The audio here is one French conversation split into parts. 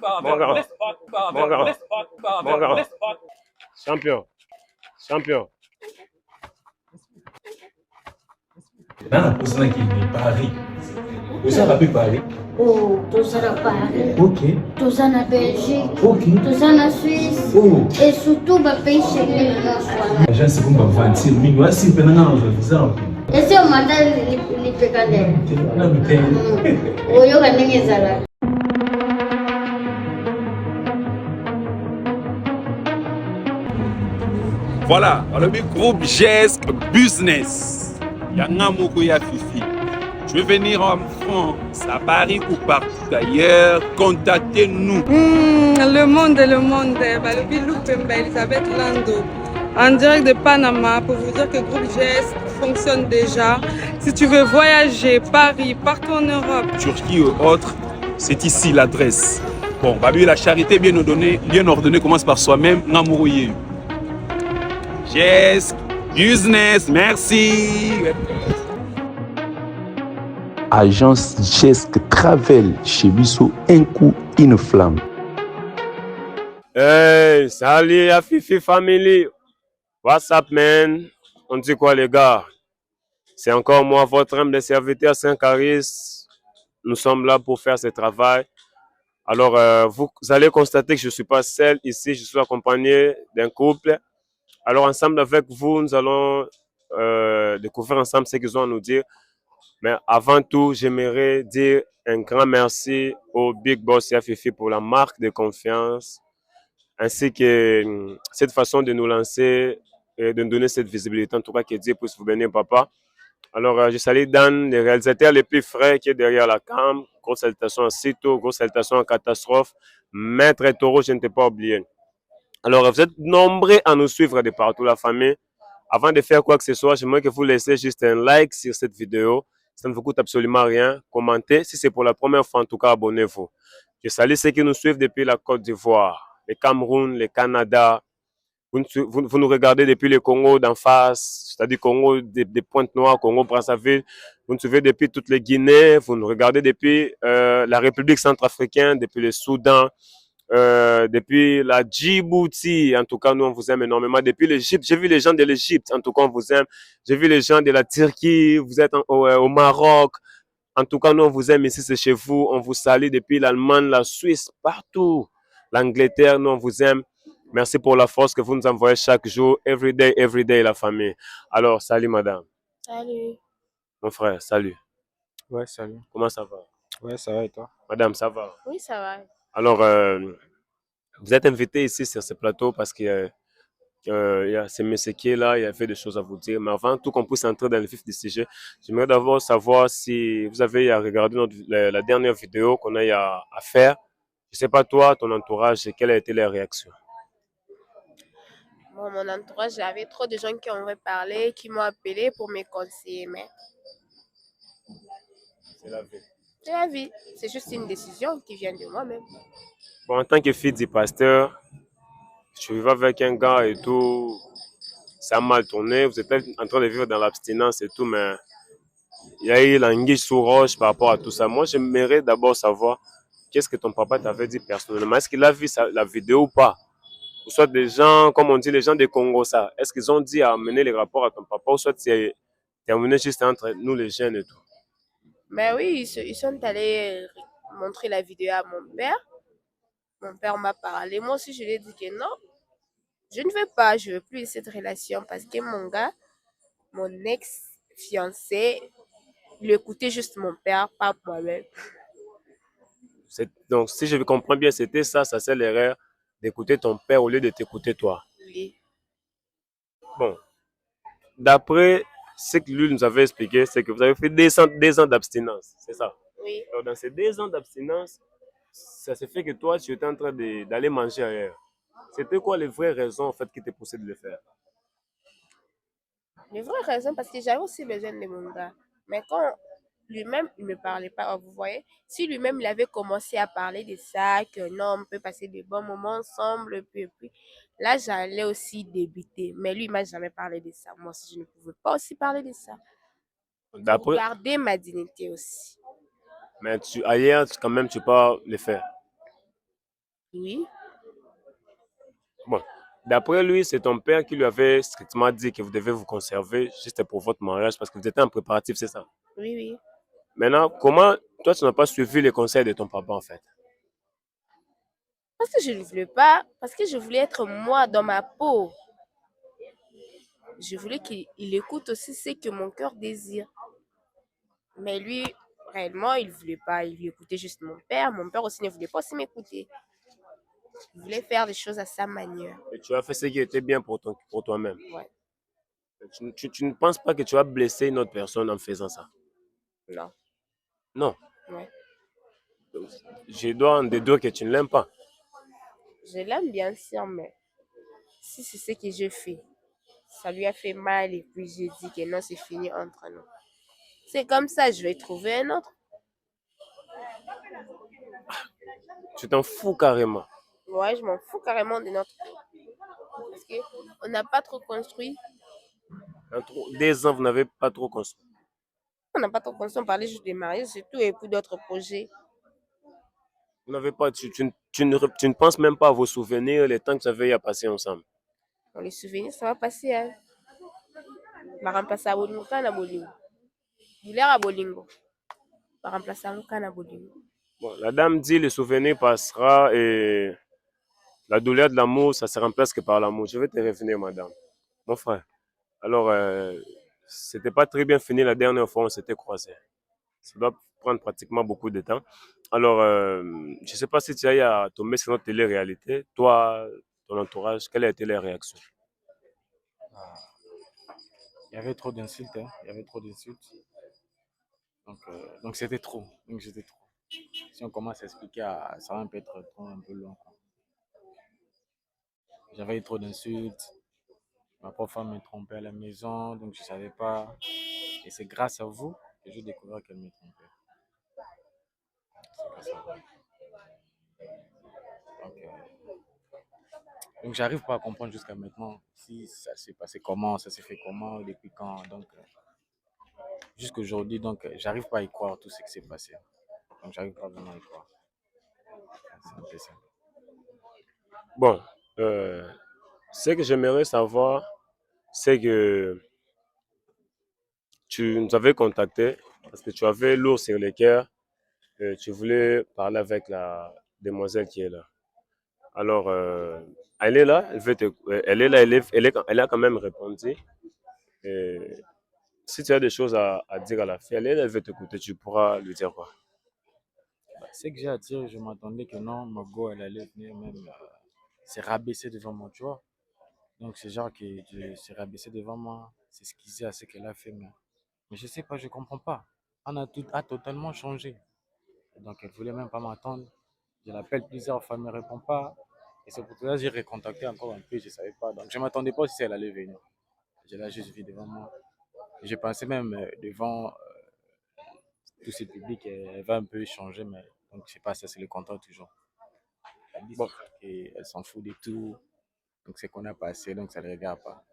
Mon grand. Mon grand. Mon grand. Champion. Champion. Nana kusana kini Paris. Kusana pi Paris. Oh, tozala Paris. Ok. Tozala Belgique. Ok. Tozala Suisse. Oh. Et surtout ba pays chéri na fala. Agence kumba vantir mingi wasi pena na exemple. Ese o mata li pekande. Na biten. Oyo kanenge zala. Voilà, le groupe GESC Business. Yanga Moko ya Fifi. Je vais venir en France, à Paris ou partout d'ailleurs. Contactez-nous. Le monde, Elisabeth Lando, en direct de Panama, pour vous dire que Groupe GESC fonctionne déjà. Si tu veux voyager, Paris, partout en Europe, Turquie ou autre, c'est ici l'adresse. Bon, Babi, la charité bien ordonnée commence par soi-même. Namourouye. GESC Business, merci. Agence GESC Travel chez Bissot, un coup, une flamme. Hey, salut la Fifi Family. What's up, man? On dit quoi, les gars? C'est encore moi, votre humble serviteur Saint-Caris. Nous sommes là pour faire ce travail. Alors, vous allez constater que je ne suis pas seul ici, je suis accompagné d'un couple. Alors, ensemble avec vous, nous allons découvrir ensemble ce qu'ils ont à nous dire. Mais avant tout, j'aimerais dire un grand merci au Big Boss Fifi pour la marque de confiance, ainsi que cette façon de nous lancer et de nous donner cette visibilité. En tout cas, que Dieu puisse vous bénir, papa. Alors, je salue Dan, le réalisateur le plus frais qui est derrière la cam. Grosse salutation à Cito, grosse salutation à Catastrophe. Maître Taureau, je ne t'ai pas oublié. Alors, vous êtes nombreux à nous suivre de partout, la famille. Avant de faire quoi que ce soit, j'aimerais que vous laissiez juste un like sur cette vidéo. Ça ne vous coûte absolument rien. Commentez. Si c'est pour la première fois, en tout cas, abonnez-vous. Je salue ceux qui nous suivent depuis la Côte d'Ivoire, le Cameroun, le Canada. Vous nous regardez depuis le Congo d'en face, c'est-à-dire Congo des Pointes-Noires, Congo Brazzaville. Vous nous suivez depuis toutes les Guinées. Vous nous regardez depuis la République centrafricaine, depuis le Soudan. Depuis la Djibouti, en tout cas, nous, on vous aime énormément. Depuis l'Égypte, j'ai vu les gens de l'Égypte, en tout cas, on vous aime. J'ai vu les gens de la Turquie, vous êtes au Maroc. En tout cas, nous, on vous aime ici, c'est chez vous. On vous salue depuis l'Allemagne, la Suisse, partout. L'Angleterre, nous, on vous aime. Merci pour la force que vous nous envoyez chaque jour. Every day, la famille. Alors, salut, madame. Salut. Mon frère, salut. Ouais, salut. Comment ça va? Ouais, ça va et toi? Madame, ça va? Oui, ça va. Alors, vous êtes invité ici sur ce plateau parce qu'il y a ce monsieur qui est là, il y avait des choses à vous dire. Mais avant tout qu'on puisse entrer dans le vif du sujet, j'aimerais d'abord savoir si vous avez regardé la dernière vidéo qu'on a à faire. Je ne sais pas toi, ton entourage, quelle a été la réaction? Bon, mon entourage, j'avais trop de gens qui ont parlé, qui m'ont appelé pour me conseiller, mais C'est la vie. c'est la vie. C'est juste une décision qui vient de moi-même. Bon, en tant que fille du pasteur, je vivais avec un gars et tout, ça a mal tourné. Vous êtes en train de vivre dans l'abstinence et tout, mais il y a eu l'anguille sous roche par rapport à tout ça. Moi, j'aimerais d'abord savoir qu'est-ce que ton papa t'avait dit personnellement. Est-ce qu'il a vu la vidéo ou pas? Ou soit des gens, comme on dit, les gens des Congo, ça. Est-ce qu'ils ont dit à amener les rapports à ton papa ou soit c'est terminé juste entre nous, les jeunes et tout? Mais oui, ils sont allés montrer la vidéo à mon père. Mon père m'a parlé. Moi aussi, je lui ai dit que non, je ne veux pas, je ne veux plus cette relation parce que mon gars, mon ex-fiancé, il écoutait juste mon père, pas moi-même. Donc, si je comprends bien, c'était ça c'est l'erreur d'écouter ton père au lieu de t'écouter toi. Oui. Bon, d'après ce que lui nous avait expliqué, c'est que vous avez fait des ans d'abstinence, c'est ça? Oui. Alors, dans ces 2 ans d'abstinence, ça se fait que toi, tu étais en train d'aller manger ailleurs. C'était quoi les vraies raisons en fait qui te poussaient de le faire? Les vraies raisons, parce que j'avais aussi besoin de mon gars. Mais quand lui-même, il ne me parlait pas, vous voyez, si lui-même, il avait commencé à parler de ça, que non, on peut passer de bons moments ensemble, puis là, j'allais aussi débiter. Mais lui, il m'a jamais parlé de ça. Moi aussi, je ne pouvais pas aussi parler de ça. Pour garder ma dignité aussi. Mais ailleurs, quand même, tu peux le faire. Oui. Bon, d'après lui, c'est ton père qui lui avait strictement dit que vous devez vous conserver juste pour votre mariage parce que vous étiez en préparatif, c'est ça? Oui, oui. Maintenant, comment toi, tu n'as pas suivi les conseils de ton papa en fait? Parce que je ne voulais pas, parce que je voulais être moi dans ma peau. Je voulais qu'il écoute aussi ce que mon cœur désire. Mais lui, réellement, il ne voulait pas. Il écoutait juste mon père. Mon père aussi ne voulait pas aussi m'écouter. Il voulait faire les choses à sa manière. Et tu as fait ce qui était bien pour toi-même. Ouais. Tu ne penses pas que tu as blessé une autre personne en faisant ça? Non. Non. Ouais. Je dois en déduire que tu ne l'aimes pas. Je l'aime bien sûr, mais si c'est ce que je fais, ça lui a fait mal et puis j'ai dit que non, c'est fini entre nous. C'est comme ça, je vais trouver un autre. Tu t'en fous carrément. Ouais, je m'en fous carrément de notre couple. Parce qu'on n'a pas trop construit. Des ans, vous n'avez pas trop construit. On n'a pas trop construit, on parlait juste des mariages, c'est tout, et puis d'autres projets. Vous n'avez pas, tu ne penses même pas à vos souvenirs, les temps que vous avez à passer ensemble. Dans les souvenirs, ça va passer. Hein. Va remplacer à Bolingo, kana Bolingo. Douleur à Bolingo. Va remplacer à kana Bolingo. Bon, la dame dit le souvenir passera et la douleur de l'amour, ça se remplace que par l'amour. Je vais te revenir, madame. Mon frère. Alors, c'était pas très bien fini la dernière fois, on s'était croisés. Ça doit prendre pratiquement beaucoup de temps. Alors, je ne sais pas si tu as eu à tomber sur notre télé-réalité. Toi, ton entourage, quelle a été les réactions? Il y avait trop d'insultes, hein. Il y avait trop d'insultes. Donc c'était trop. Donc j'étais trop. Si on commence à expliquer, ça va peut être trop un peu long, quoi. J'avais eu trop d'insultes. Ma propre femme me trompait à la maison, donc je ne savais pas. Et c'est grâce à vous que j'ai découvert qu'elle me trompait. C'est grâce à vous. Donc, j'arrive pas à comprendre jusqu'à maintenant si ça s'est passé comment, ça s'est fait comment, depuis quand. Donc, jusqu'aujourd'hui, donc, j'arrive pas à y croire tout ce qui s'est passé. Donc, j'arrive pas vraiment à y croire. C'est un peu ça. Bon, ce que j'aimerais savoir, c'est que tu nous avais contacté parce que tu avais lourd sur le cœur. Tu voulais parler avec la demoiselle qui est là. Alors, elle est là, elle est là, elle a quand même répondu. Et si tu as des choses à dire à la fille, elle est là, elle veut t'écouter, tu pourras lui dire quoi. Ce que j'ai à dire, je m'attendais que non, Margot, elle allait venir même se rabaisser devant moi, tu vois. Donc, c'est genre qui s'est rabaissé devant moi, c'est s'excuser à ce qu'elle a fait. Mais je sais pas, je comprends pas. Tout a totalement changé. Donc, elle voulait même pas m'attendre. Je l'appelle plusieurs fois, elle me répond pas. Et c'est pour ça que j'ai recontacté encore un peu, je savais pas. Donc, je m'attendais pas si elle allait venir. Je l'ai juste vu devant moi. Je pensais même devant tout ce public, elle va un peu changer, mais donc, je sais pas, ça c'est le contrat toujours. Elle dit Bon, et elle s'en fout de tout. Donc, c'est qu'on a passé, donc ça ne le regarde pas.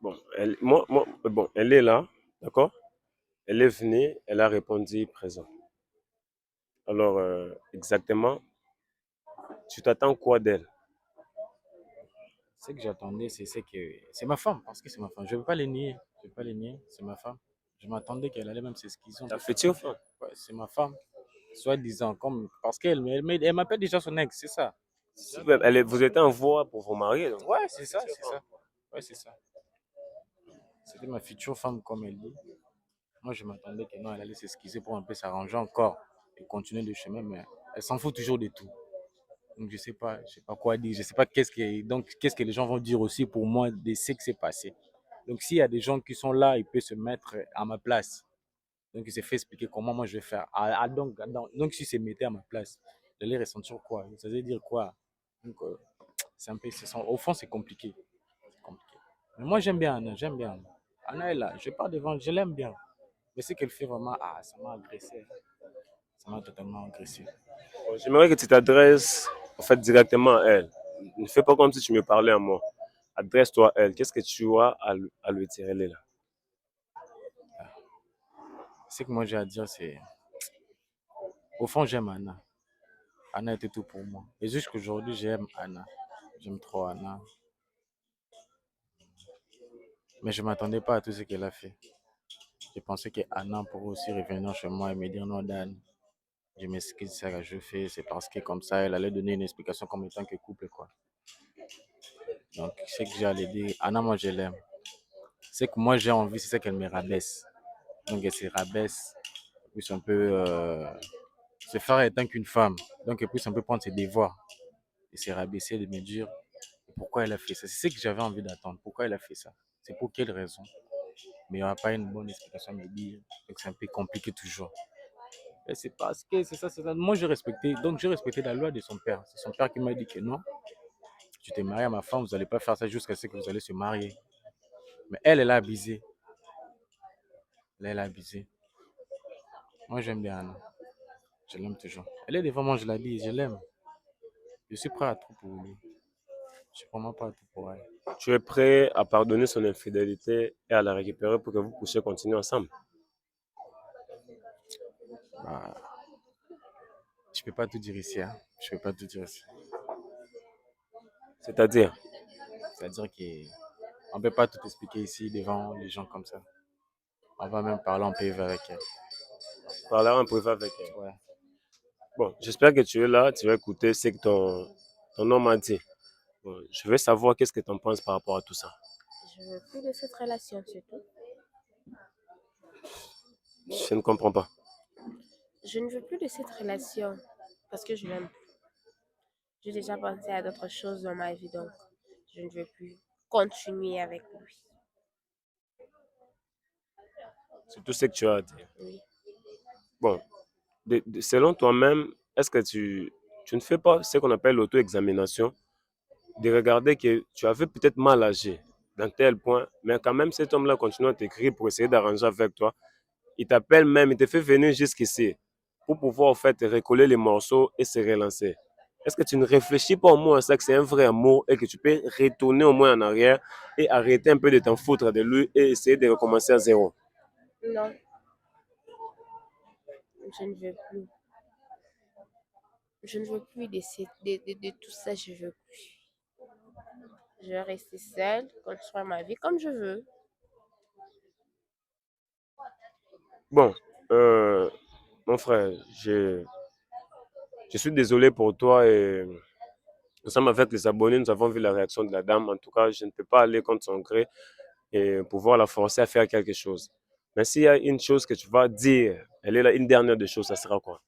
bon, bon, elle est là, d'accord? Elle est venue, elle a répondu présent. Alors, exactement, tu t'attends quoi d'elle? Ce que j'attendais, c'est que c'est ma femme, parce que c'est ma femme. Je ne veux pas les nier. Je veux pas les nier, c'est ma femme. Je m'attendais qu'elle allait même s'excuser. Ta future femme. Ouais, c'est ma femme. Soit disant, comme, parce qu'elle m'appelle déjà son ex, c'est ça. Vous étiez en voie pour vous marier, donc. Ouais, c'est ça, c'est ça. Ouais, c'est ça. C'était ma future femme, comme elle dit. Moi, je m'attendais que non, elle allait s'excuser pour un peu s'arranger encore et continuer le chemin, mais elle s'en fout toujours de tout. Donc, je sais pas quoi dire. Je sais pas qu'est-ce que les gens vont dire aussi pour moi de ce qui s'est passé. Donc, s'il y a des gens qui sont là, ils peuvent se mettre à ma place. Donc, il s'est fait expliquer comment moi je vais faire. Donc si c'est mettre à ma place, j'allais ressentir quoi? Ça veut dire quoi? Donc, c'est un peu, au fond, c'est compliqué. C'est compliqué. Mais moi, j'aime bien Anna, j'aime bien Anna. Anna est là, je pars devant, je l'aime bien. Mais ce qu'elle fait vraiment, ça m'a agressé. Ça m'a totalement agressé. Bon, j'aimerais que tu t'adresses en fait directement à elle. Ne fais pas comme si tu me parlais à moi. Adresse-toi à elle. Qu'est-ce que tu as à lui dire? Elle est là. Ce que moi j'ai à dire, c'est. Au fond, j'aime Anna. Anna était tout pour moi. Et jusqu'aujourd'hui, j'aime Anna. J'aime trop Anna. Mais je ne m'attendais pas à tout ce qu'elle a fait. Je pensais que Anna pourrait aussi revenir chez moi et me dire non, Dan, je m'excuse, ça que je fais, c'est parce que comme ça, elle allait donner une explication comme étant que couple, quoi. Donc, ce que j'allais dire, Anna, moi, je l'aime. C'est que moi, j'ai envie, c'est ça qu'elle me rabaisse. Donc, elle se rabaisse, plus un peu se faire étant qu'une femme. Donc, elle puisse un peu prendre ses devoirs et se rabaisser, de me dire pourquoi elle a fait ça. C'est ce que j'avais envie d'attendre. Pourquoi elle a fait ça? C'est pour quelle raison? Mais il n'y aura pas une bonne explication à me dire. Donc, c'est un peu compliqué toujours. Et c'est parce que c'est ça, c'est ça. Moi, j'ai respecté. Donc, j'ai respecté la loi de son père. C'est son père qui m'a dit que non, tu t'es marié à ma femme, vous n'allez pas faire ça jusqu'à ce que vous allez se marier. Mais elle, elle a abusé. Elle a abusé. Moi, j'aime bien Anna. Je l'aime toujours. Elle est devant moi, je l'habille, je l'aime. Je suis prêt à tout pour lui. Je suis vraiment pas à tout pour elle. Tu es prêt à pardonner son infidélité et à la récupérer pour que vous puissiez continuer ensemble? Bah, je peux pas tout dire ici, hein. Je peux pas tout dire ici. C'est-à-dire, C'est-à-dire qu'on peut pas tout expliquer ici devant les gens comme ça. On va même parler en PV avec elle. parler en privé avec elle. Ouais. Bon, j'espère que tu es là, tu vas écouter ce que ton homme a dit. Bon, je veux savoir qu'est-ce que tu en penses par rapport à tout ça. Je veux plus de cette relation, c'est tout. Je ne comprends pas. Je ne veux plus de cette relation parce que je l'aime plus. J'ai déjà pensé à d'autres choses dans ma vie, donc je ne veux plus continuer avec lui. C'est tout ce que tu as à dire. Oui. Bon, selon toi-même, est-ce que tu ne fais pas ce qu'on appelle l'auto-examination, de regarder que tu avais peut-être mal agi dans tel point, mais quand même cet homme-là continue à t'écrire pour essayer d'arranger avec toi. Il t'appelle même, il te fait venir jusqu'ici pour pouvoir en fait recoller les morceaux et se relancer. Est-ce que tu ne réfléchis pas au moins à ça, que c'est un vrai amour et que tu peux retourner au moins en arrière et arrêter un peu de t'en foutre de lui et essayer de recommencer à zéro? Non, je ne veux plus. Je ne veux plus de tout ça, je veux plus. Je vais rester seule, construire ma vie comme je veux. Bon, mon frère, je suis désolé pour toi et nous sommes avec les abonnés, nous avons vu la réaction de la dame. En tout cas, je ne peux pas aller contre son gré et pouvoir la forcer à faire quelque chose. Mais s'il y a une chose que tu vas dire, elle est là, une dernière des choses, ça sera quoi?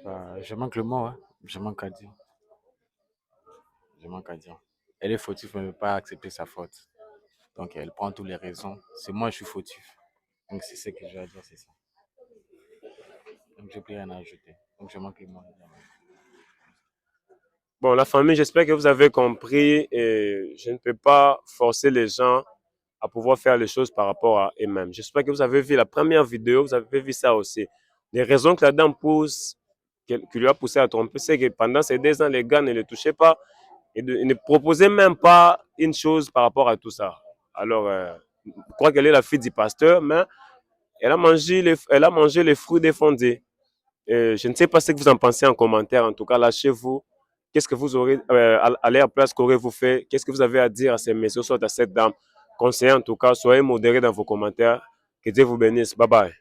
Bah, je manque le mot, hein. Je manque à dire. Je manque à dire. Elle est fautive, mais elle ne veut pas accepter sa faute. Donc, elle prend toutes les raisons. C'est moi, je suis fautif. Donc, c'est ce que j'ai à dire, c'est ça. Donc, je n'ai plus rien à ajouter. Donc, je manque le mot. Bon, la famille, j'espère que vous avez compris et je ne peux pas forcer les gens à pouvoir faire les choses par rapport à eux-mêmes. J'espère que vous avez vu la première vidéo, vous avez vu ça aussi. Les raisons que la dame pousse, qui lui a poussé à tromper, c'est que pendant ces 2 ans, les gars ne le touchaient pas et ne proposaient même pas une chose par rapport à tout ça. Alors, je crois qu'elle est la fille du pasteur, mais elle a mangé les fruits défendus. Je ne sais pas ce que vous en pensez en commentaire. En tout cas, lâchez-vous. Qu'est-ce que vous aurez, à leur place, qu'aurez-vous fait? Qu'est-ce que vous avez à dire à ces messieurs, soit à cette dame? Conseillez en tout cas, soyez modérés dans vos commentaires. Que Dieu vous bénisse. Bye bye.